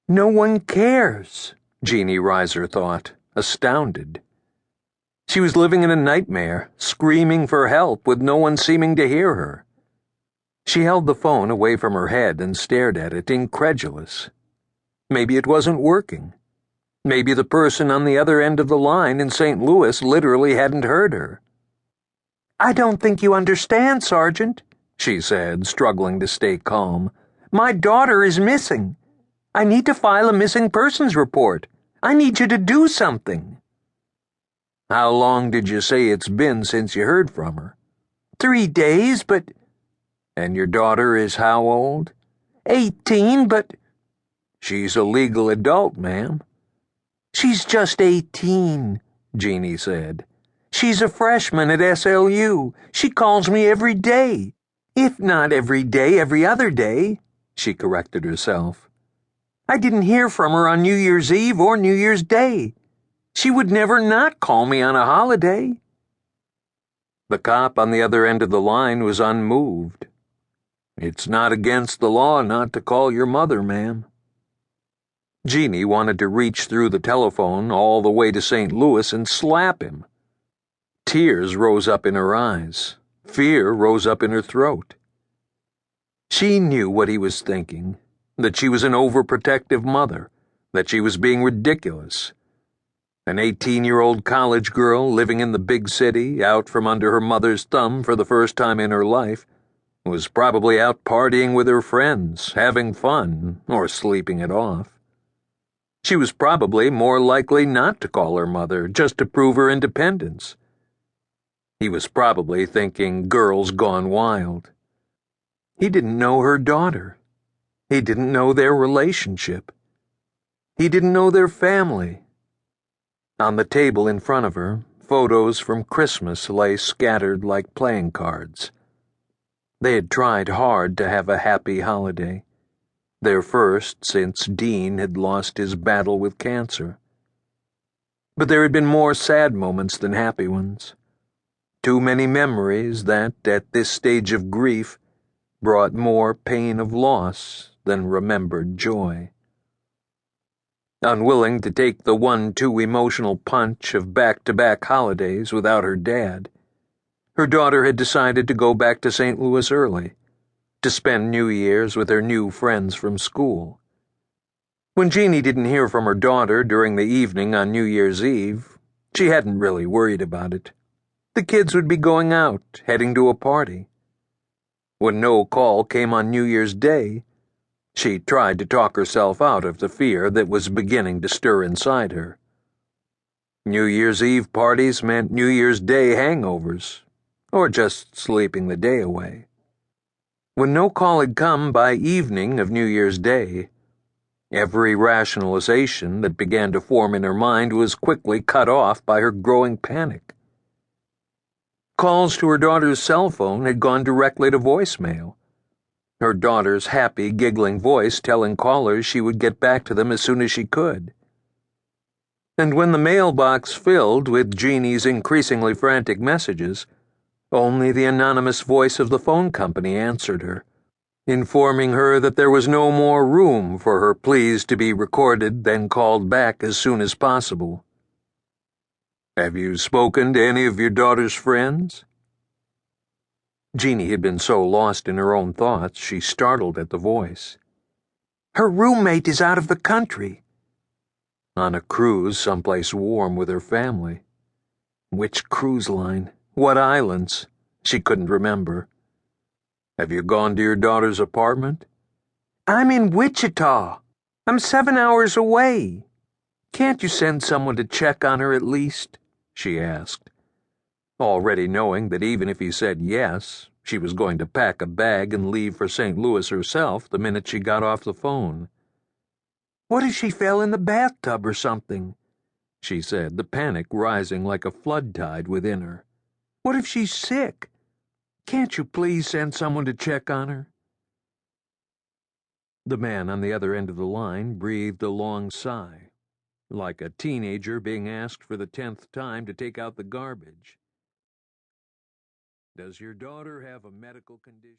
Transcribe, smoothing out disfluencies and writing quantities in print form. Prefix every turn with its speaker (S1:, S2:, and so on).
S1: No one cares, Jeannie Reiser thought, astounded. She was living in a nightmare, screaming for help with no one seeming to hear her. She held the phone away from her head and stared at it, incredulous. Maybe it wasn't working. Maybe the person on the other end of the line in St. Louis literally hadn't heard her. "I don't think you understand, Sergeant," she said, struggling to stay calm. "My daughter is missing. I need to file a missing persons report. I need you to do something." "How long did you say it's been since you heard from her?" 3 days, but—" "And your daughter is how old?" 18, but—" "She's a legal adult, ma'am." "She's just 18, Jeannie said. "She's a freshman at SLU. She calls me every day. If not every day, every other day," she corrected herself. "I didn't hear from her on New Year's Eve or New Year's Day. She would never not call me on a holiday." The cop on the other end of the line was unmoved. "It's not against the law not to call your mother, ma'am." Jeannie wanted to reach through the telephone all the way to St. Louis and slap him. Tears rose up in her eyes. Fear rose up in her throat. She knew what he was thinking, that she was an overprotective mother, that she was being ridiculous. An 18-year-old college girl living in the big city, out from under her mother's thumb for the first time in her life, was probably out partying with her friends, having fun, or sleeping it off. She was probably more likely not to call her mother just to prove her independence. He was probably thinking girls gone wild. He didn't know her daughter. He didn't know their relationship. He didn't know their family. On the table in front of her, photos from Christmas lay scattered like playing cards. They had tried hard to have a happy holiday, their first since Dean had lost his battle with cancer. But there had been more sad moments than happy ones. Too many memories that, at this stage of grief, brought more pain of loss than remembered joy. Unwilling to take the one-too emotional punch of back-to-back holidays without her dad, her daughter had decided to go back to St. Louis early, to spend New Year's with her new friends from school. When Jeannie didn't hear from her daughter during the evening on New Year's Eve, she hadn't really worried about it. The kids would be going out, heading to a party. When no call came on New Year's Day, she tried to talk herself out of the fear that was beginning to stir inside her. New Year's Eve parties meant New Year's Day hangovers, or just sleeping the day away. When no call had come by evening of New Year's Day, every rationalization that began to form in her mind was quickly cut off by her growing panic. Calls to her daughter's cell phone had gone directly to voicemail, her daughter's happy, giggling voice telling callers she would get back to them as soon as she could. And when the mailbox filled with Jeannie's increasingly frantic messages, only the anonymous voice of the phone company answered her, informing her that there was no more room for her pleas to be recorded than called back as soon as possible. "Have you spoken to any of your daughter's friends?" Jeannie had been so lost in her own thoughts she startled at the voice. "Her roommate is out of the country." On a cruise someplace warm with her family. Which cruise line? What islands? She couldn't remember. "Have you gone to your daughter's apartment?" "I'm in Wichita. I'm 7 hours away. Can't you send someone to check on her at least?" she asked, already knowing that even if he said yes, she was going to pack a bag and leave for St. Louis herself the minute she got off the phone. "What if she fell in the bathtub or something?" she said, the panic rising like a flood tide within her. "What if she's sick? Can't you please send someone to check on her?" The man on the other end of the line breathed a long sigh, like a teenager being asked for the 10th time to take out the garbage. "Does your daughter have a medical condition?"